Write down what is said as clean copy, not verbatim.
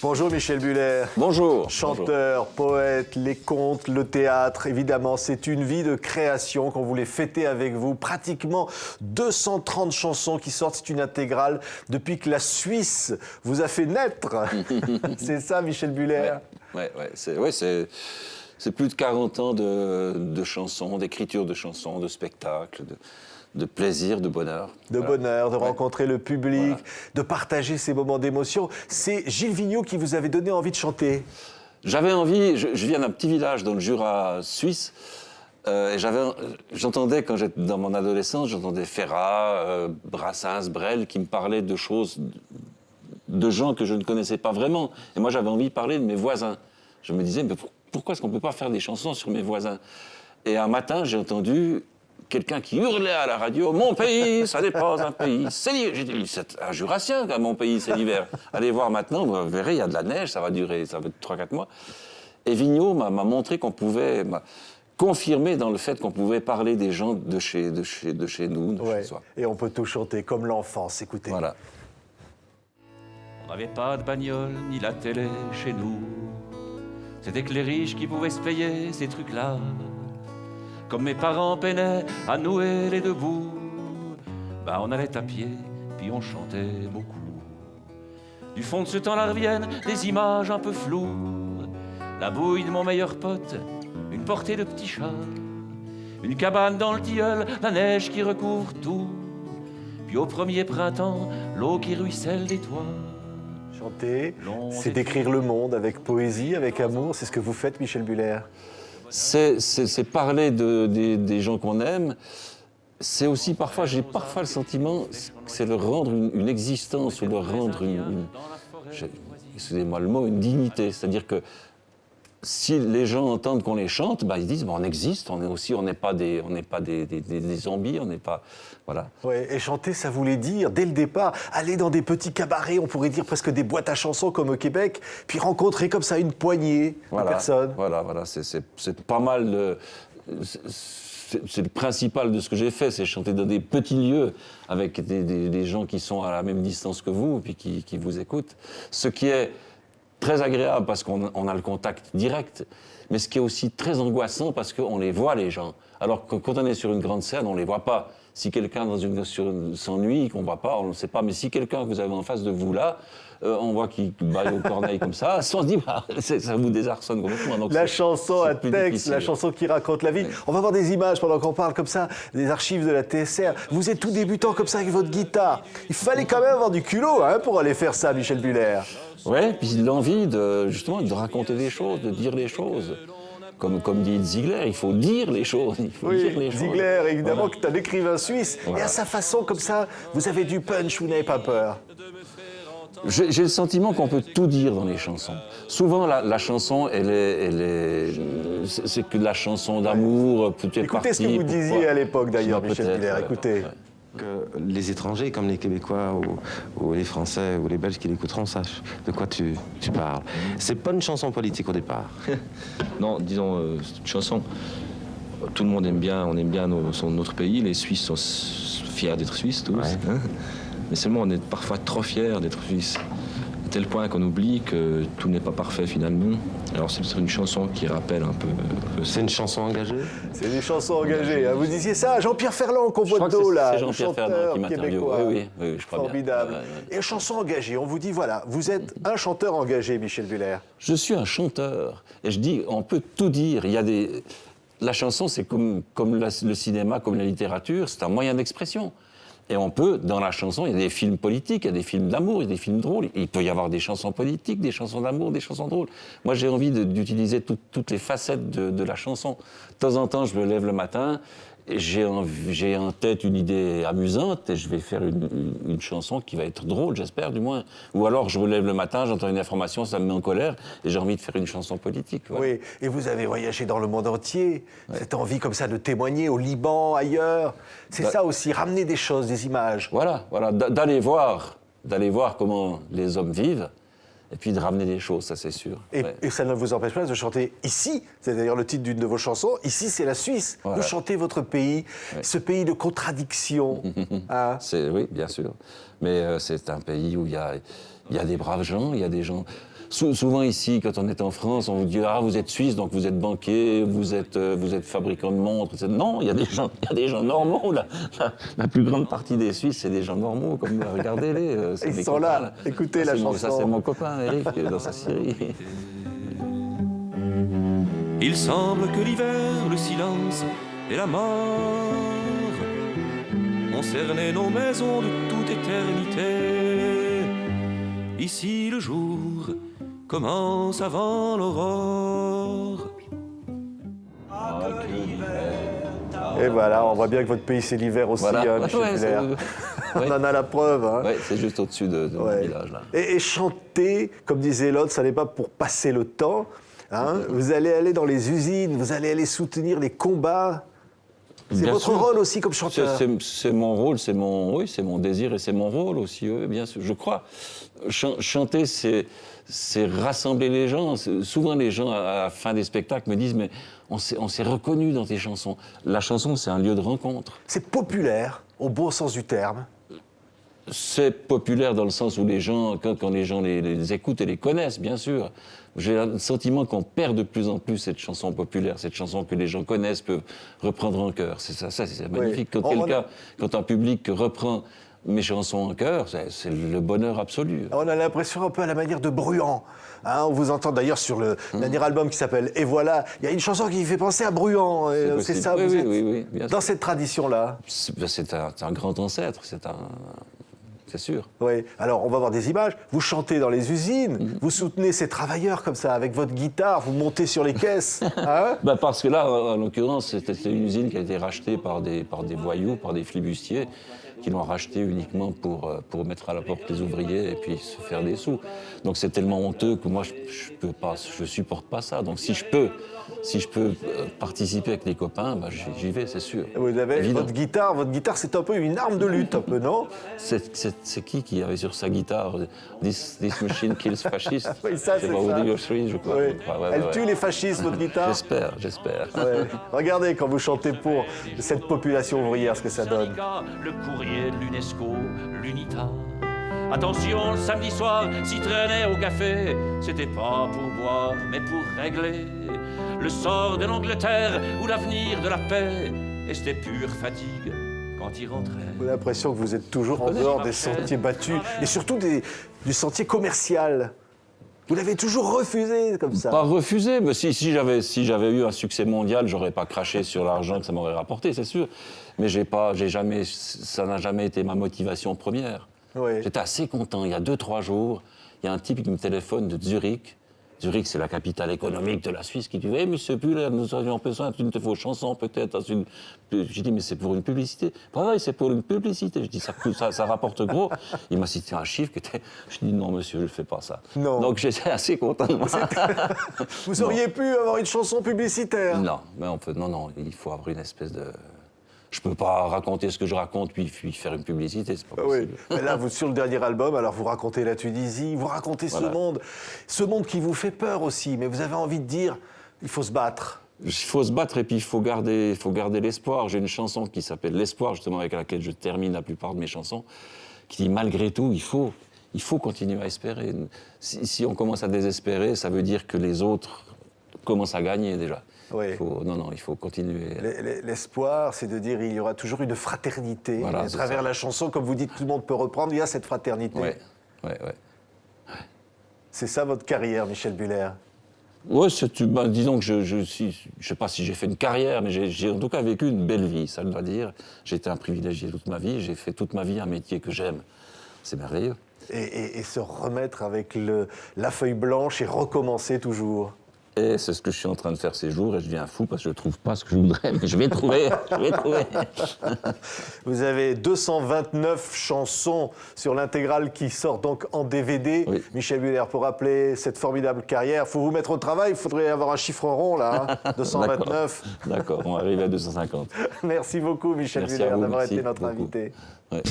Bonjour Michel Buller. Bonjour. Chanteur, poète, les contes, le théâtre, évidemment, c'est une vie de création qu'on voulait fêter avec vous. Pratiquement 230 chansons qui sortent, c'est une intégrale depuis que la Suisse vous a fait naître. C'est ça, Michel Buller? Ouais, c'est plus de 40 ans de chansons, d'écriture de chansons, de spectacles, de plaisir, de bonheur. De bonheur, de rencontrer le public, de partager ces moments d'émotion. C'est Gilles Vigneault qui vous avait donné envie de chanter. J'avais envie, je viens d'un petit village dans le Jura suisse, et j'entendais, quand j'étais dans mon adolescence, j'entendais Ferrat, Brassens, Brel, qui me parlaient de choses, de gens que je ne connaissais pas vraiment. Et moi, j'avais envie de parler de mes voisins. Je me disais, mais pourquoi est-ce qu'on ne peut pas faire des chansons sur mes voisins? Et un matin, j'ai entendu quelqu'un qui hurlait à la radio « Mon pays, ça n'est pas un pays, c'est l'hiver ». J'ai dit « C'est un jurassien, mon pays, c'est l'hiver ». Allez voir maintenant, vous verrez, il y a de la neige, ça va durer, ça va être 3-4 mois. Et Vigneault m'a montré qu'on pouvait, m'a confirmé dans le fait qu'on pouvait parler des gens de chez nous, de chez soi. Et on peut tout chanter, comme l'enfance, écoutez. Voilà. On n'avait pas de bagnole ni la télé chez nous. C'était que les riches qui pouvaient se payer ces trucs-là. Comme mes parents peinaient à nouer les deux bouts, bah on allait à pied, puis on chantait beaucoup. Du fond de ce temps-là reviennent des images un peu floues. La bouille de mon meilleur pote, une portée de petits chats, une cabane dans le tilleul, la neige qui recouvre tout. Puis au premier printemps, l'eau qui ruisselle des toits. Chanter, c'est décrire le monde avec poésie, avec amour. C'est ce que vous faites, Michel Buller. C'est parler des gens qu'on aime. C'est aussi parfois, j'ai parfois le sentiment que c'est leur rendre une existence, ou leur rendre excusez-moi le mot, une dignité. C'est-à-dire que si les gens entendent qu'on les chante, bah ils disent on existe, on n'est pas des zombies, on n'est pas, voilà. Ouais, et chanter, ça voulait dire dès le départ aller dans des petits cabarets, on pourrait dire presque des boîtes à chansons comme au Québec, puis rencontrer comme ça une poignée de personnes. Voilà, c'est pas mal. C'est le principal de ce que j'ai fait, c'est chanter dans des petits lieux avec des gens qui sont à la même distance que vous, puis qui vous écoutent. Ce qui est très agréable parce qu'on a le contact direct, mais ce qui est aussi très angoissant parce qu'on les voit, les gens. Alors que quand on est sur une grande scène, on ne les voit pas. Si quelqu'un s'ennuie, qu'on ne voit pas, on ne sait pas. Mais si quelqu'un que vous avez en face de vous là, on voit qu'il baille aux corneilles comme ça, on se dit, ça vous désarçonne complètement. Donc la chanson à texte, difficile. la chanson qui raconte la vie. Oui. On va voir des images pendant qu'on parle comme ça, des archives de la TSR. Vous êtes tout débutant comme ça avec votre guitare. Il fallait quand même avoir du culot pour aller faire ça, Michel Buller. Oui, puis l'envie justement de raconter des choses, de dire les choses. Comme dit Ziegler, il faut dire les choses. Ziegler, évidemment, qui est un écrivain suisse. Voilà. Et à sa façon, comme ça, vous avez du punch, vous n'avez pas peur. J'ai le sentiment qu'on peut tout dire dans les chansons. Souvent, la chanson, c'est que de la chanson d'amour, peut-être. Écoutez ce que vous disiez à l'époque, d'ailleurs, Michel Buller, écoutez. Que les étrangers, comme les Québécois ou les Français ou les Belges qui l'écouteront, sachent de quoi tu parles. C'est pas une chanson politique au départ. Non, disons, c'est une chanson. Tout le monde aime bien, on aime bien notre pays. Les Suisses sont fiers d'être Suisses, tous. Ouais. Hein, mais seulement, on est parfois trop fiers d'être Suisses. À tel point qu'on oublie que tout n'est pas parfait finalement. Alors c'est une chanson qui rappelle un peu... C'est une chanson engagée? C'est une chanson engagée. Vous disiez ça à Jean-Pierre Ferland qu'on voit de dos là. C'est Jean-Pierre Ferland qui m'interviewe. Oui, je crois formidable. Bien. Et chanson engagée, on vous dit voilà, vous êtes un chanteur engagé, Michel Buller. Je suis un chanteur. Et je dis, on peut tout dire. Il y a la chanson, c'est comme le cinéma, comme la littérature, c'est un moyen d'expression. Et on peut, dans la chanson, il y a des films politiques, il y a des films d'amour, il y a des films drôles. Il peut y avoir des chansons politiques, des chansons d'amour, des chansons drôles. Moi, j'ai envie d'utiliser toutes les facettes de la chanson. De temps en temps, je me lève le matin, et j'ai en tête une idée amusante, et je vais faire une chanson qui va être drôle, j'espère, du moins. Ou alors, je me lève le matin, j'entends une information, ça me met en colère, et j'ai envie de faire une chanson politique. Voilà. Oui, et vous avez voyagé dans le monde entier. Cette envie comme ça de témoigner au Liban, ailleurs. C'est ça aussi, ramener des choses, des images. Voilà, d'aller voir comment les hommes vivent, et puis de ramener des choses, ça c'est sûr. Et ça ne vous empêche pas de chanter ici, c'est d'ailleurs le titre d'une de vos chansons, ici c'est la Suisse. Voilà. Vous chantez votre pays, ce pays de contradictions. Oui, bien sûr. Mais c'est un pays où il y a Il y a des braves gens, il y a des gens... Souvent ici, quand on est en France, on vous dit « Ah, vous êtes suisse, donc vous êtes banquier, vous êtes fabricant de montres. » Non, il y a des gens normaux. La plus grande partie des Suisses, c'est des gens normaux, comme regardez-les. Ils sont là, écoutez la chanson. Ça, c'est mon copain, Eric, dans sa série. Il semble que l'hiver, le silence et la mort ont cerné nos maisons de toute éternité. Ici, le jour commence avant l'aurore. Et voilà, on voit bien que votre pays, c'est l'hiver aussi, Voilà. hein, Michel Ouais, Buller. On ouais. en a la preuve. Hein. Ouais, c'est juste au-dessus de mon Ouais. village, là. Et chanter, comme disait l'autre, ça n'est pas pour passer le temps. Hein. Vous allez aller dans les usines, vous allez aller soutenir les combats. C'est Bien votre sûr. rôle aussi comme chanteur. C'est mon rôle, c'est mon désir et c'est mon rôle aussi, oui, bien sûr, je crois. Chanter, c'est rassembler les gens. Souvent, les gens, à la fin des spectacles, me disent « Mais on s'est reconnu dans tes chansons. » La chanson, c'est un lieu de rencontre. C'est populaire, au bon sens du terme. C'est populaire dans le sens où les gens, quand les gens les écoutent et les connaissent, bien sûr. J'ai le sentiment qu'on perd de plus en plus cette chanson populaire, cette chanson que les gens connaissent, peuvent reprendre en chœur. C'est ça c'est magnifique. Oui. Quand un public reprend mes chansons en chœur, c'est le bonheur absolu. On a l'impression un peu à la manière de Bruant. Hein, on vous entend d'ailleurs sur le dernier album qui s'appelle « Et voilà ». Il y a une chanson qui fait penser à Bruant. C'est possible. ça, Oui, vous oui, êtes oui, bien dans sûr. cette tradition-là. C'est un grand ancêtre, c'est sûr. Oui. Alors, on va voir des images. Vous chantez dans les usines, vous soutenez ces travailleurs comme ça, avec votre guitare, vous montez sur les caisses. Hein. Parce que là, en l'occurrence, c'était une usine qui a été rachetée par des voyous, par des flibustiers, qui l'ont rachetée uniquement pour mettre à la porte les ouvriers et puis se faire des sous. Donc c'est tellement honteux que moi, je supporte pas ça. Donc si je peux participer avec les copains, j'y vais, c'est sûr. Vous avez Évident. votre guitare, c'est un peu une arme de lutte, un peu, non? C'est qui avait sur sa guitare « This machine kills fascists » Oui, ça, c'est ça. Woody Guthrie, je crois. Oui. Ouais, Elle ouais. tue les fascistes, votre guitare. J'espère. Ouais. Regardez quand vous chantez pour cette population ouvrière, ce que ça donne. Le courrier de l'UNESCO, l'UNITA. Attention, le samedi soir, s'y traînait au café, c'était pas pour boire, mais pour régler le sort de l'Angleterre ou l'avenir de la paix. Et c'était pure fatigue quand il rentrait. J'ai l'impression que vous êtes toujours en dehors des sentiers battus et surtout du sentier commercial. Vous l'avez toujours refusé comme ça. Pas refusé, mais si j'avais eu un succès mondial, j'aurais pas craché sur l'argent que ça m'aurait rapporté, c'est sûr. Mais ça n'a jamais été ma motivation première. Oui. J'étais assez content. Il y a 2-3 jours, il y a un type qui me téléphone de Zurich. Zurich, c'est la capitale économique de la Suisse, qui dit « Eh, monsieur Buller, nous aurions besoin d'une de vos chansons, peut-être. » J'ai dit « Mais c'est pour une publicité. » « Oui, c'est pour une publicité. » Je dis ça rapporte gros. Il m'a cité un chiffre qui était... Je dis « Non, monsieur, je ne fais pas ça. » Non. Donc j'étais assez content de moi. Vous auriez pu avoir une chanson publicitaire. Non, mais non, il faut avoir une espèce de... Je peux pas raconter ce que je raconte puis faire une publicité, c'est pas Oui, possible. mais là, sur le dernier album, alors vous racontez la Tunisie, vous racontez Voilà. ce monde qui vous fait peur aussi, mais vous avez envie de dire, il faut se battre. Il faut se battre et puis il faut garder l'espoir. J'ai une chanson qui s'appelle L'espoir, justement, avec laquelle je termine la plupart de mes chansons, qui dit malgré tout, il faut continuer à espérer. Si on commence à désespérer, ça veut dire que les autres commencent à gagner déjà. Oui. Il faut continuer. L'espoir, c'est de dire il y aura toujours une fraternité. Voilà, à c'est travers ça. la chanson, comme vous dites, tout le monde peut reprendre, il y a cette fraternité. Ouais. C'est ça votre carrière, Michel Buller. Oui, disons que je sais pas si j'ai fait une carrière, mais j'ai en tout cas vécu une belle vie, ça doit dire. J'ai été un privilégié toute ma vie, j'ai fait toute ma vie un métier que j'aime. C'est merveilleux. Et se remettre avec la feuille blanche et recommencer toujours. Et c'est ce que je suis en train de faire ces jours, et je deviens fou parce que je ne trouve pas ce que je voudrais, mais je vais trouver. Vous avez 229 chansons sur l'intégrale qui sort donc en DVD. Oui. Michel Buller, pour rappeler cette formidable carrière, il faut vous mettre au travail, il faudrait avoir un chiffre rond là, hein, 229. D'accord, on arrive à 250. Merci beaucoup Michel Merci Buller à vous, d'avoir merci été notre beaucoup. invité. Ouais.